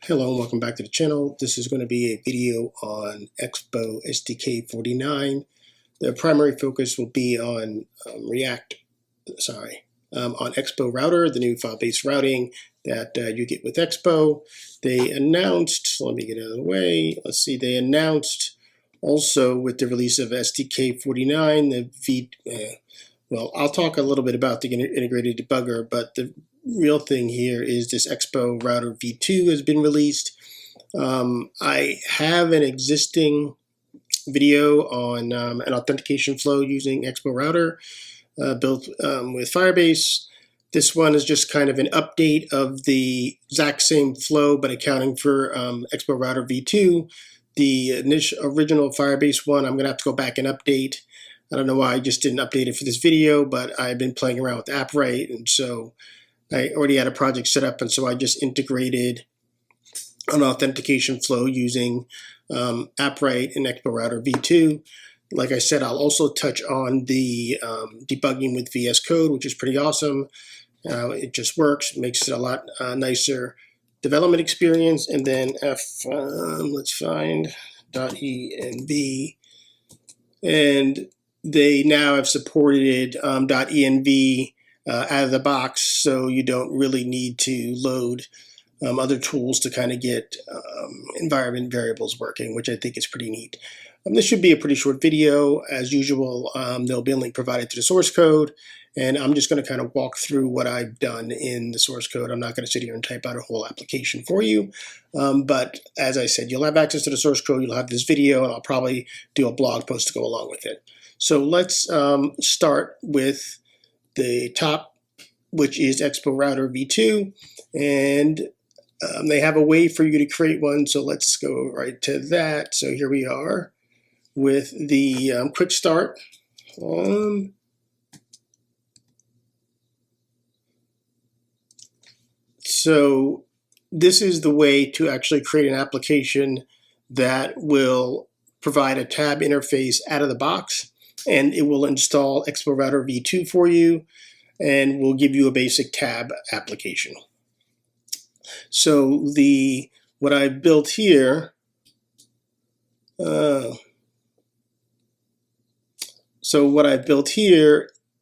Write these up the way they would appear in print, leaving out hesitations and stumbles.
Hello and welcome back to the channel. This is going to be a video on Expo SDK 49. The primary focus will be on on Expo Router, the new file-based routing that you get with Expo. They announced, let me get out of the way, they announced also with the release of SDK 49, well, I'll talk a little bit about the integrated debugger, but the real thing here is this Expo Router v2 has been released. I have an existing video on an authentication flow using Expo Router built with Firebase. This one is just kind of an update of the exact same flow, but accounting for Expo Router v2. The original Firebase one, I'm going to have to go back and update. I don't know why I just didn't update it for this video, but I've been playing around with Appwrite, and so I already had a project set up, and so I just integrated an authentication flow using Appwrite and Expo Router v2. Like I said, I'll also touch on the debugging with VS Code, which is pretty awesome. It just works, makes it a lot nicer development experience. And then let's find .env, and they now have supported .env out of the box, so you don't really need to load other tools to kind of get environment variables working, which I think is pretty neat. This should be a pretty short video. As usual, there'll be a link provided to the source code, and I'm just going to kind of walk through what I've done in the source code. I'm not going to sit here and type out a whole application for you, but as I said, you'll have access to the source code, you'll have this video, and I'll probably do a blog post to go along with it. So let's start with the top, which is Expo Router v2, and they have a way for you to create one, so let's go right to that. So here we are with the quick start. So this is the way to actually create an application that will provide a tab interface out of the box, and it will install Expo Router v2 for you and will give you a basic tab application. So what I've built here,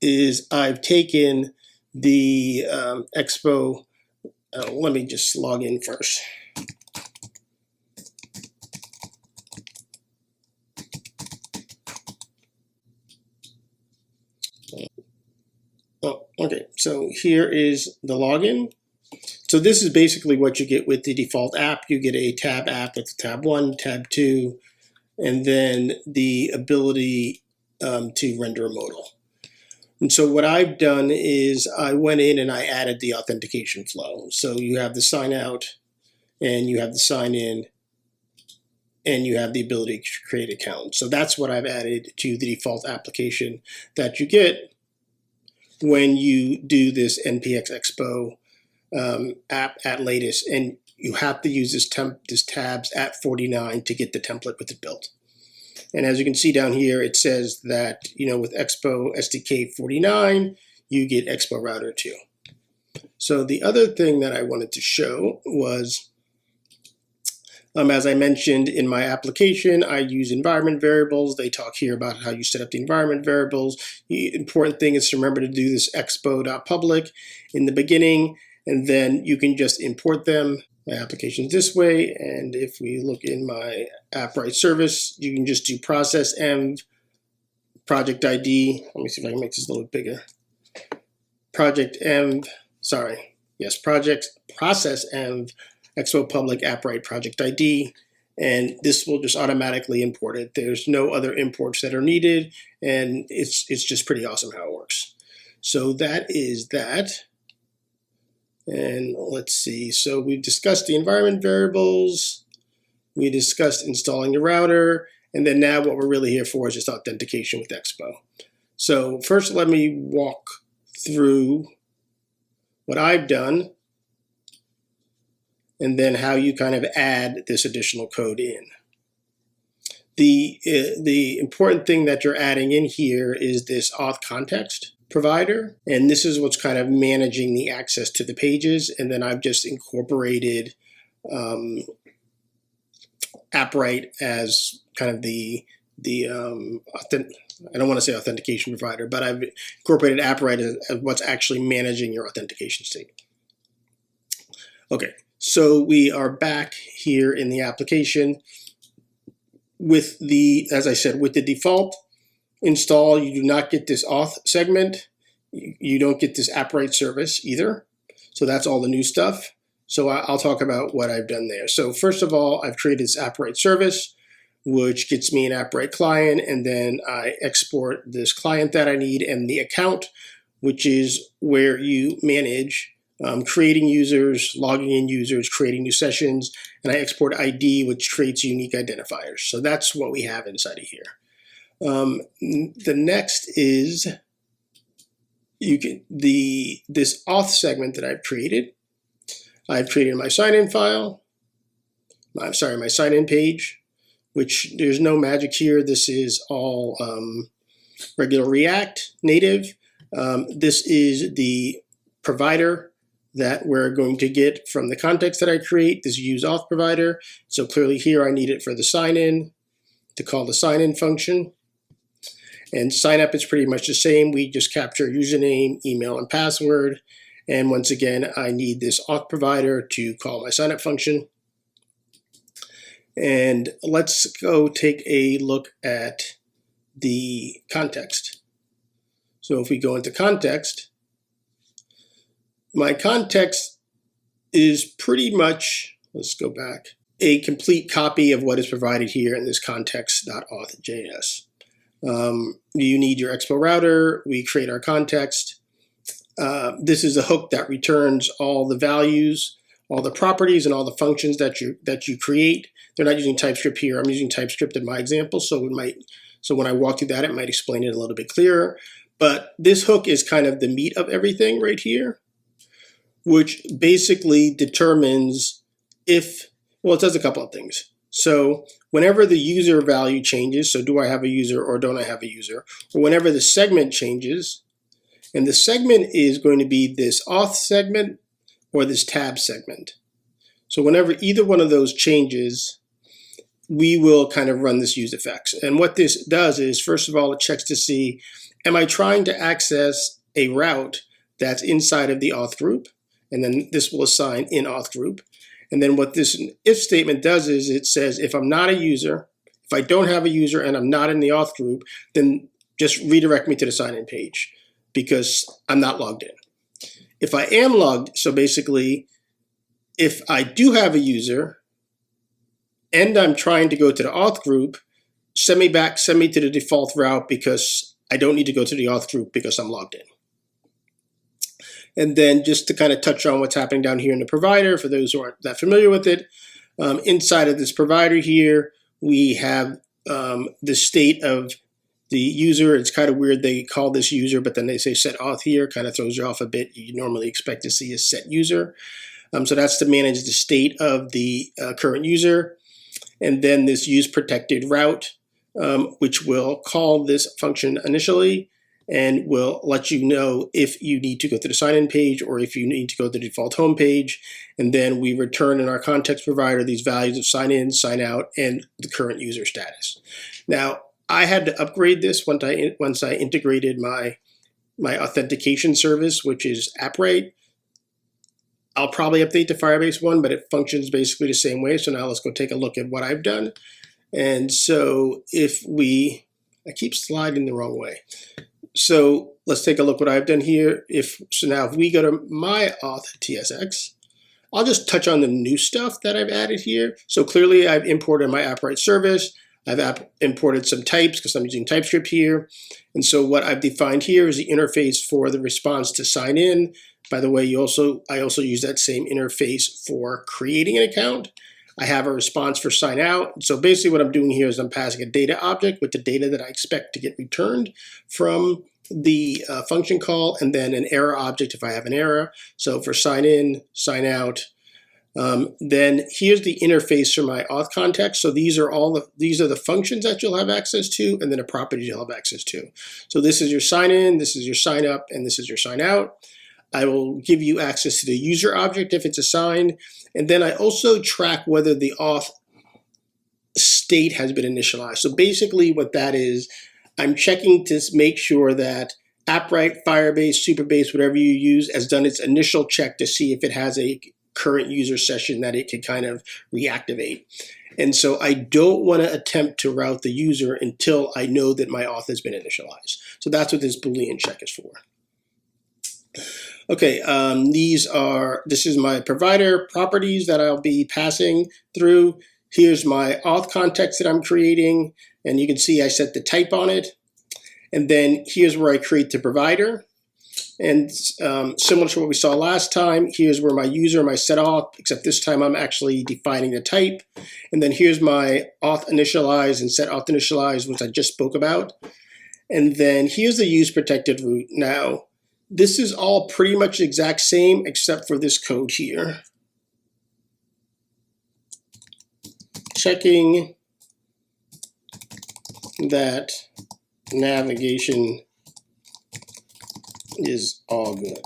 is I've taken the Expo. Let me just log in first. Okay, so here is the login. So this is basically what you get with the default app. You get a tab app with tab 1, tab 2, and then the ability to render a modal. And so what I've done is I went in and I added the authentication flow. So you have the sign out, and you have the sign in, and you have the ability to create account. So that's what I've added to the default application that you get when you do this NPX Expo app at latest, and you have to use this tabs at 49 to get the template with it built. And as you can see down here, it says that, with Expo SDK 49, you get Expo Router 2. So the other thing that I wanted to show was, as I mentioned in my application, I use environment variables. They talk here about how you set up the environment variables. The important thing is to remember to do this expo.public in the beginning, and then you can just import them. My application's this way, and if we look in my Appwrite service, you can just do process env project ID. Let me see if I can make this a little bit bigger. Process env Expo public Appwrite project ID, and this will just automatically import it. There's no other imports that are needed, and it's just pretty awesome how it works. So that is that. And let's see, so we've discussed the environment variables, we discussed installing the router, and then now what we're really here for is just authentication with Expo. So first let me walk through what I've done, and then how you kind of add this additional code in. The important thing that you're adding in here is this authContext provider, and this is what's kind of managing the access to the pages, and then I've just incorporated Appwrite as kind of I don't want to say authentication provider, but I've incorporated Appwrite as what's actually managing your authentication state. Okay, so we are back here in the application with as I said, with the default install, you do not get this auth segment. You don't get this Appwrite service either. So that's all the new stuff. So I'll talk about what I've done there. So first of all, I've created this Appwrite service, which gets me an Appwrite client, and then I export this client that I need and the account, which is where you manage creating users, logging in users, creating new sessions, and I export ID, which creates unique identifiers. So that's what we have inside of here. The next is this auth segment that I've created. I've created my sign-in file. My sign-in page, which there's no magic here. This is all regular React native. This is the provider that we're going to get from the context that I create, this use auth provider. So clearly here I need it for the sign-in, to call the sign-in function. And sign up is pretty much the same. We just capture username, email, and password. And once again, I need this auth provider to call my sign up function. And let's go take a look at the context. So if we go into context, my context is pretty much, let's go back, a complete copy of what is provided here in this context.auth.js. You need your Expo router. We create our context. This is a hook that returns all the values, all the properties, and all the functions that you create. They're not using TypeScript here. I'm using TypeScript in my example, so when I walk through that, it might explain it a little bit clearer. But this hook is kind of the meat of everything right here, which basically determines it does a couple of things. So whenever the user value changes, so do I have a user or don't I have a user, or whenever the segment changes, and the segment is going to be this auth segment or this tab segment. So whenever either one of those changes, we will kind of run this use effects. And what this does is, first of all, it checks to see, am I trying to access a route that's inside of the auth group? And then this will assign in auth group. And then what this if statement does is it says, if I'm not a user, if I don't have a user and I'm not in the auth group, then just redirect me to the sign-in page because I'm not logged in. If I am logged, so basically, if I do have a user and I'm trying to go to the auth group, send me to the default route because I don't need to go to the auth group because I'm logged in. And then just to kind of touch on what's happening down here in the provider, for those who aren't that familiar with it, inside of this provider here, we have the state of the user. It's kind of weird they call this user, but then they say set auth here, kind of throws you off a bit. You normally expect to see a set user. So that's to manage the state of the current user. And then this use protected route, which will call this function initially and will let you know if you need to go to the sign-in page or if you need to go to the default home page. And then we return in our context provider these values of sign in, sign out, and the current user status. Now, I had to upgrade this once I integrated my authentication service, which is Appwrite. I'll probably update the Firebase one, but it functions basically the same way. So now let's go take a look at what I've done. And so I keep sliding the wrong way. So let's take a look what I've done here. Now if we go to my auth TSX, I'll just touch on the new stuff that I've added here. So clearly I've imported my Appwrite service. I've imported some types because I'm using TypeScript here. And so what I've defined here is the interface for the response to sign in. By the way, I also use that same interface for creating an account. I have a response for sign out. So basically what I'm doing here is I'm passing a data object with the data that I expect to get returned from the function call, and then an error object if I have an error. So for sign in, sign out. Then here's the interface for my authContext. So these are the functions that you'll have access to, and then the properties you'll have access to. So this is your sign in, this is your sign up, and this is your sign out. I will give you access to the user object if it's assigned. And then I also track whether the auth state has been initialized. So basically what that is, I'm checking to make sure that Appwrite, Firebase, Superbase, whatever you use, has done its initial check to see if it has a current user session that it can kind of reactivate. And so I don't want to attempt to route the user until I know that my auth has been initialized. So that's what this Boolean check is for. Okay, this is my provider properties that I'll be passing through. Here's my auth context that I'm creating, and you can see I set the type on it. And then here's where I create the provider. And similar to what we saw last time, here's where my user, my set auth, except this time I'm actually defining the type. And then here's my auth initialize and set auth initialize, which I just spoke about. And then here's the use protected root. Now, this is all pretty much the exact same except for this code here. Checking that navigation is all good.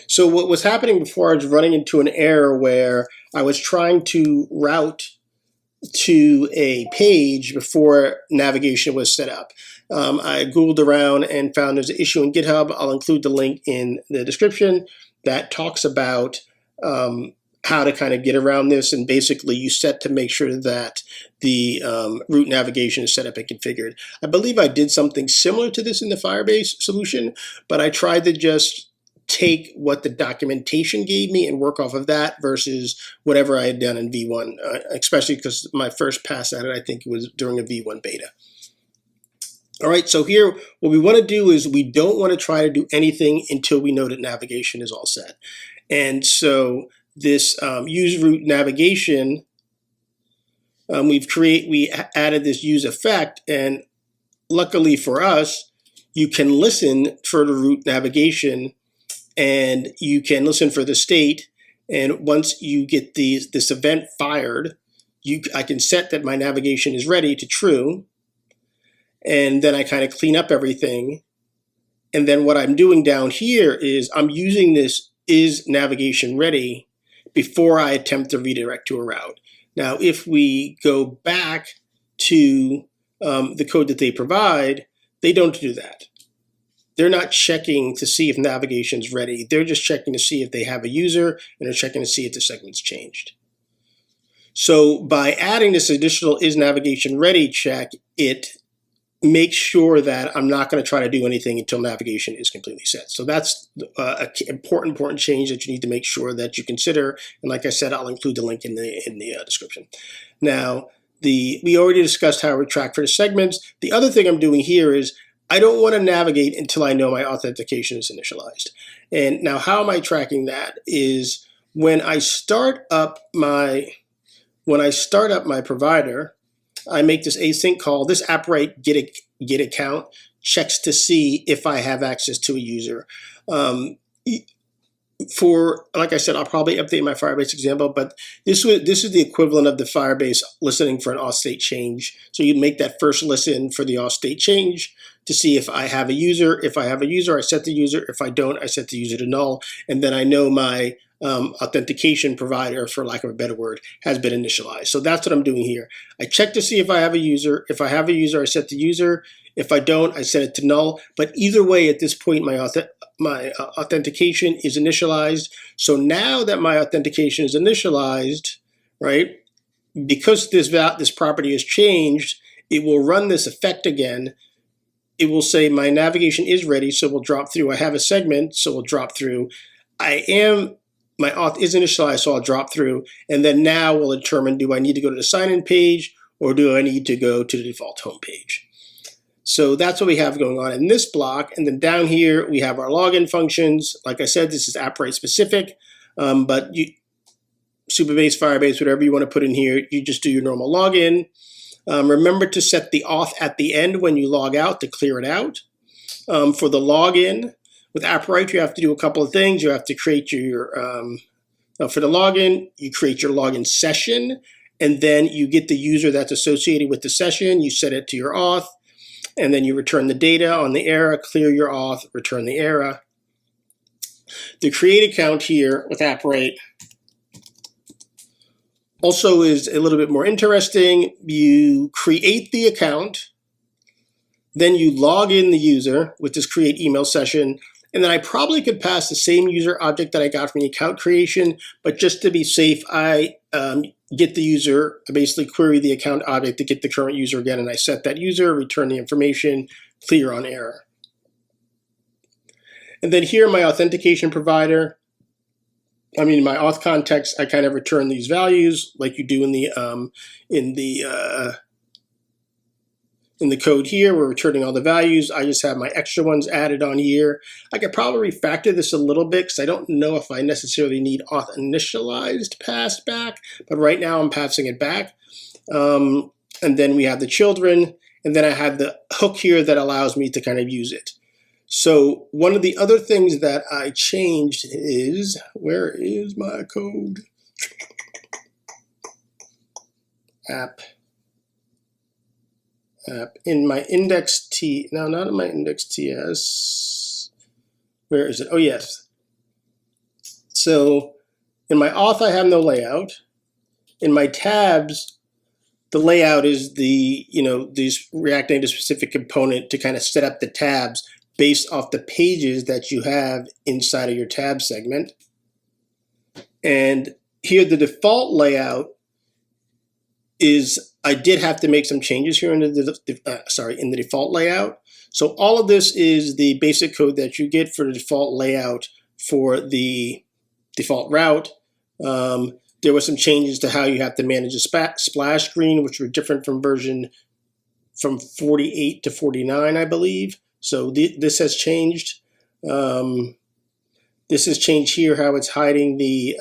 So what was happening before, I was running into an error where I was trying to route to a page before navigation was set up. I Googled around and found there's an issue in GitHub. I'll include the link in the description that talks about how to kind of get around this, and basically you set to make sure that the root navigation is set up and configured. I believe I did something similar to this in the Firebase solution, but I tried to just take what the documentation gave me and work off of that versus whatever I had done in V1, especially because my first pass at it, I think it was during a V1 beta. All right, so here, what we want to do is we don't want to try to do anything until we know that navigation is all set. And so this use root navigation, we added this use effect, and luckily for us, you can listen for the root navigation, and you can listen for the state. And once you get this event fired, I can set that my navigation is ready to true, and then I kind of clean up everything. And then what I'm doing down here is I'm using this is navigation ready before I attempt to redirect to a route. Now, if we go back to the code that they provide, they don't do that. They're not checking to see if navigation's ready. They're just checking to see if they have a user, and they're checking to see if the segment's changed. So by adding this additional is navigation ready check, it makes sure that I'm not going to try to do anything until navigation is completely set. So that's an important change that you need to make sure that you consider. And like I said, I'll include the link in the description. Now, we already discussed how we track for the segments. The other thing I'm doing here is I don't want to navigate until I know my authentication is initialized. And now how am I tracking that is when I start up my provider, I make this async call. This Appwrite get account checks to see if I have access to a user. Like I said, I'll probably update my Firebase example, but this is the equivalent of the Firebase listening for an auth state change. So you make that first listen for the auth state change to see if I have a user. If I have a user, I set the user. If I don't, I set the user to null, and then I know my authentication provider, for lack of a better word, has been initialized. So that's what I'm doing here. I check to see if I have a user. If I have a user, I set the user. If I don't, I set it to null. But either way, at this point, my authentication is initialized. So now that my authentication is initialized, right, because this property has changed, it will run this effect again. It will say my navigation is ready, so we'll drop through. I have a segment, so we'll drop through. My auth is initialized, so I'll drop through. And then now we'll determine, do I need to go to the sign-in page, or do I need to go to the default home page? So that's what we have going on in this block. And then down here, we have our login functions. Like I said, this is Appwrite specific, but Superbase, Firebase, whatever you want to put in here, you just do your normal login. Remember to set the auth at the end when you log out to clear it out. For the login, with Appwrite, you have to do a couple of things. You have to create your, for the login, you create your login session, and then you get the user that's associated with the session. You set it to your auth, and then you return the data on the error, clear your auth, return the error. The create account here with Appwrite also is a little bit more interesting. You create the account, then you log in the user with this create email session, and then I probably could pass the same user object that I got from the account creation, but just to be safe, I get the user, I basically query the account object to get the current user again, and I set that user, return the information, clear on error. And then here, my authentication provider, my authContext, I kind of return these values like you do in the code here. We're returning all the values. I just have my extra ones added on here. I could probably refactor this a little bit because I don't know if I necessarily need auth initialized passed back, but right now I'm passing it back. And then we have the children, and then I have the hook here that allows me to kind of use it. So one of the other things that I changed is, where is my code? App. In my index T, no, not in my index TS. Where is it? Oh, yes. So in my auth, I have no layout. In my tabs, the layout is these React Native specific component to kind of set up the tabs based off the pages that you have inside of your tab segment. And here the default layout is, I did have to make some changes here in the default layout. So all of this is the basic code that you get for the default layout for the default route. There were some changes to how you have to manage a splash screen, which were different from version from 48 to 49, I believe. So this has changed. This has changed here, how it's hiding the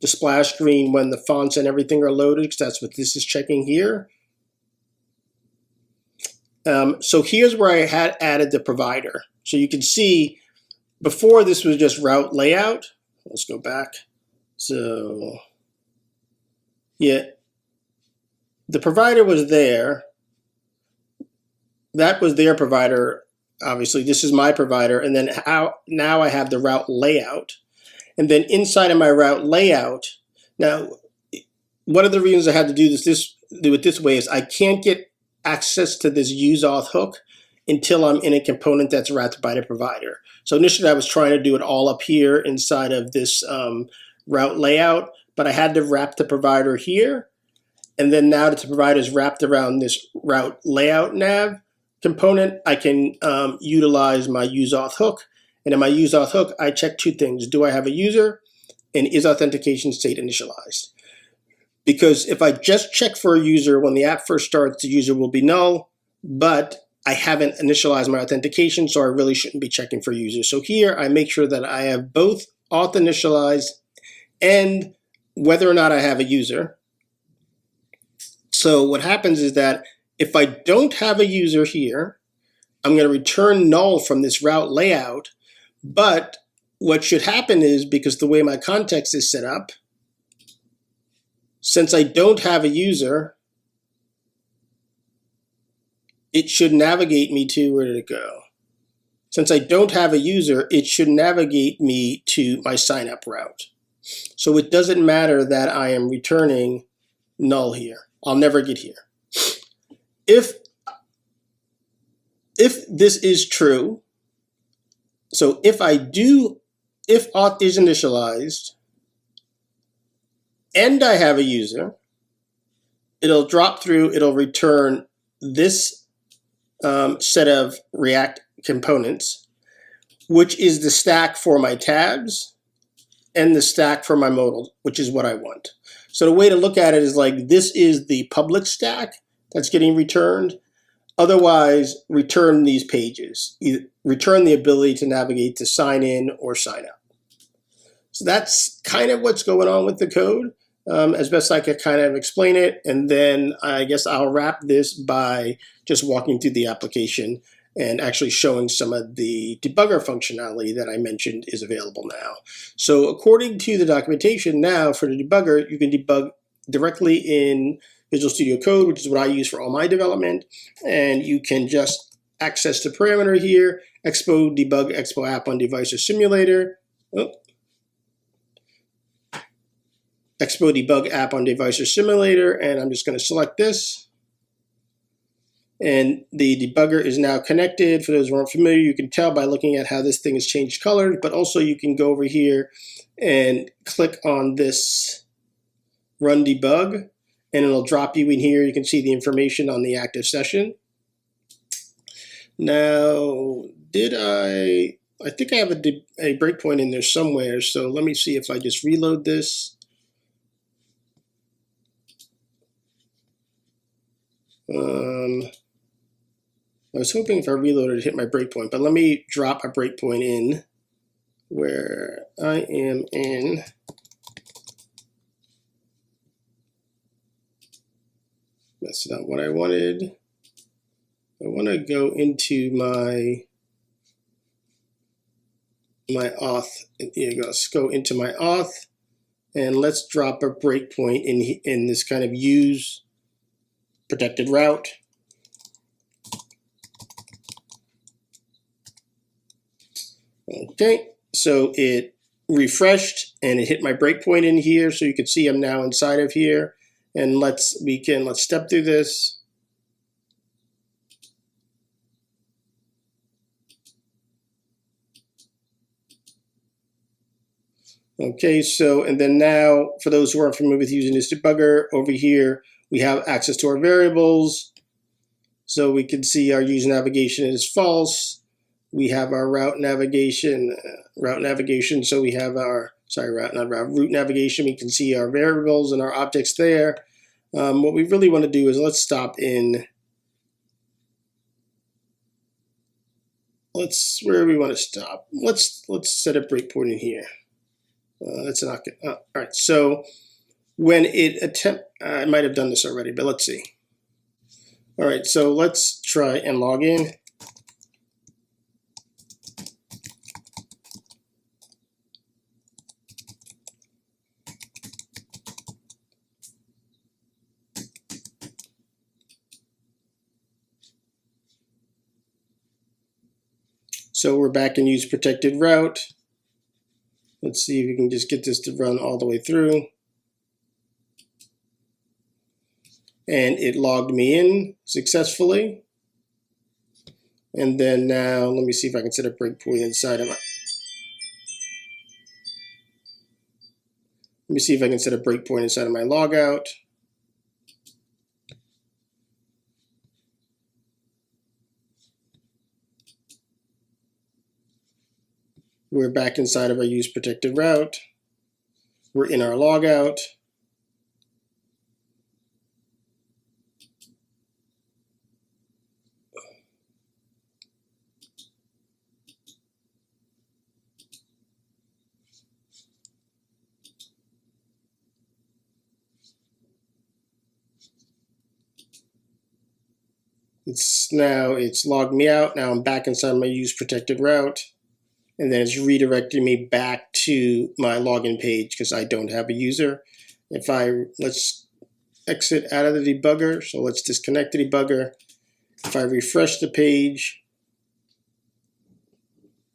splash screen when the fonts and everything are loaded, because that's what this is checking here. So here's where I had added the provider. So you can see before this was just route layout. Let's go back. So yeah, the provider was there. That was their provider. Obviously, this is my provider. And then now I have the route layout. And then inside of my route layout, now, one of the reasons I had to do it this way is I can't get access to this useAuth hook until I'm in a component that's wrapped by the provider. So initially I was trying to do it all up here inside of this route layout, but I had to wrap the provider here. And then now that the provider is wrapped around this route layout nav component, I can utilize my useAuth hook. And in my useAuth hook, I check two things. Do I have a user? And is authentication state initialized? Because if I just check for a user when the app first starts, the user will be null, but I haven't initialized my authentication, so I really shouldn't be checking for users. So here I make sure that I have both auth initialized and whether or not I have a user. So what happens is that if I don't have a user here, I'm going to return null from this route layout. But what should happen is, because the way my context is set up, since I don't have a user, it should navigate me to, where did it go? Since I don't have a user, it should navigate me to my signup route. So it doesn't matter that I am returning null here. I'll never get here. If this is true, so if auth is initialized and I have a user, it'll drop through, it'll return this set of React components, which is the stack for my tabs and the stack for my modal, which is what I want. So the way to look at it is like, this is the public stack that's getting returned. Otherwise, return these pages. Either return the ability to navigate to sign in or sign up. So that's kind of what's going on with the code, as best I could kind of explain it. And then I guess I'll wrap this by just walking through the application and actually showing some of the debugger functionality that I mentioned is available now. So according to the documentation now, for the debugger, you can debug directly in Visual Studio Code, which is what I use for all my development. And you can just access the parameter here, Expo debug Expo app on device or simulator. Expo Debug app on device or simulator, and I'm just going to select this. And the debugger is now connected. For those who aren't familiar, you can tell by looking at how this thing has changed colors, but also you can go over here and click on this Run Debug, and it'll drop you in here. You can see the information on the active session. Now, I think I have a breakpoint in there somewhere, so let me see if I just reload this. I was hoping if I reloaded, it hit my breakpoint, but let me drop a breakpoint in where I am in. That's not what I wanted. I want to go into my auth. Here you go. Let's go into my auth, and let's drop a breakpoint in this kind of use protected route. Okay, so it refreshed and it hit my breakpoint in here, so you can see I'm now inside of here. And let's step through this. Okay, so and then now for those who aren't familiar with using this debugger, over here we have access to our variables. So we can see our user navigation is false. We have our route navigation. So we have our, root navigation. We can see our variables and our objects there. What we really want to do is let's stop in. Where do we want to stop? Let's set a breakpoint in here. That's not good. All right. So when I might have done this already, but let's see. All right. So let's try and log in. So we're back in use protected route. Let's see if we can just get this to run all the way through. And it logged me in successfully. And then now, let me see if I can set a breakpoint inside of my. Let me see if I can set a breakpoint inside of my logout. We're back inside of our use protected route. We're in our logout. It's logged me out. Now I'm back inside my use protected route. And then it's redirecting me back to my login page because I don't have a user. Let's exit out of the debugger. So let's disconnect the debugger. If I refresh the page,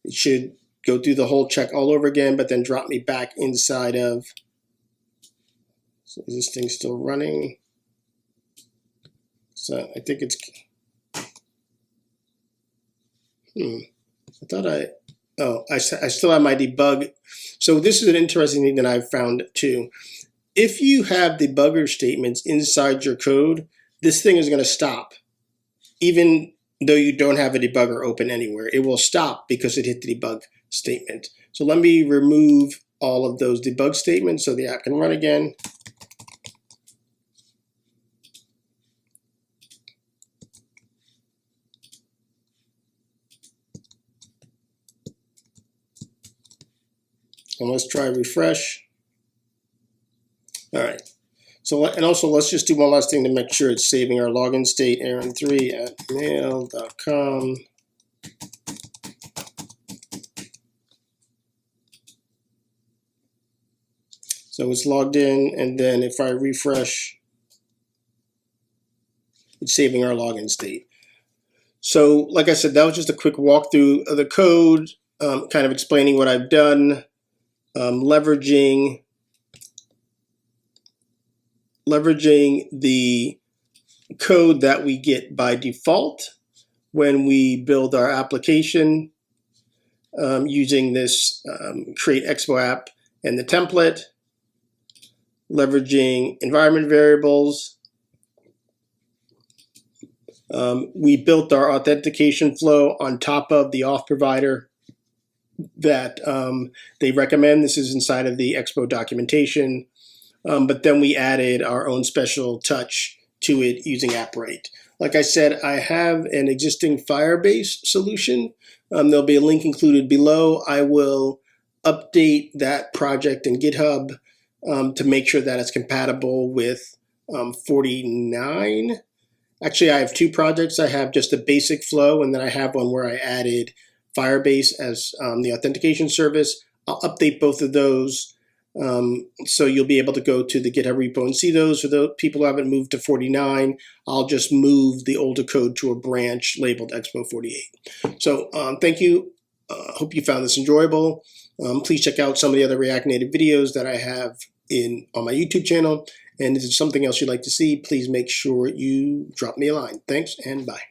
it should go through the whole check all over again, but then drop me back inside of. So is this thing still running? So I think it's. I still have my debug. So this is an interesting thing that I've found too. If you have debugger statements inside your code, this thing is going to stop. Even though you don't have a debugger open anywhere, it will stop because it hit the debug statement. So let me remove all of those debug statements so the app can run again. And let's try refresh. All right. So, and also let's just do one last thing to make sure it's saving our login state, aaron3@mail.com. So it's logged in, and then if I refresh, it's saving our login state. So like I said, that was just a quick walkthrough of the code, kind of explaining what I've done. leveraging the code that we get by default when we build our application using this create Expo app and the template, leveraging environment variables. We built our authentication flow on top of the auth provider that they recommend. This is inside of the Expo documentation, but then we added our own special touch to it using Appwrite. Like I said, I have an existing Firebase solution. There'll be a link included below. I will update that project in GitHub to make sure that it's compatible with 49. Actually, I have two projects. I have just a basic flow, and then I have one where I added Firebase as the authentication service. I'll update both of those. So you'll be able to go to the GitHub repo and see those. For those people who haven't moved to 49, I'll just move the older code to a branch labeled Expo 48. So thank you. Hope you found this enjoyable. Please check out some of the other React Native videos that I have on my YouTube channel. And if there's something else you'd like to see, please make sure you drop me a line. Thanks and bye.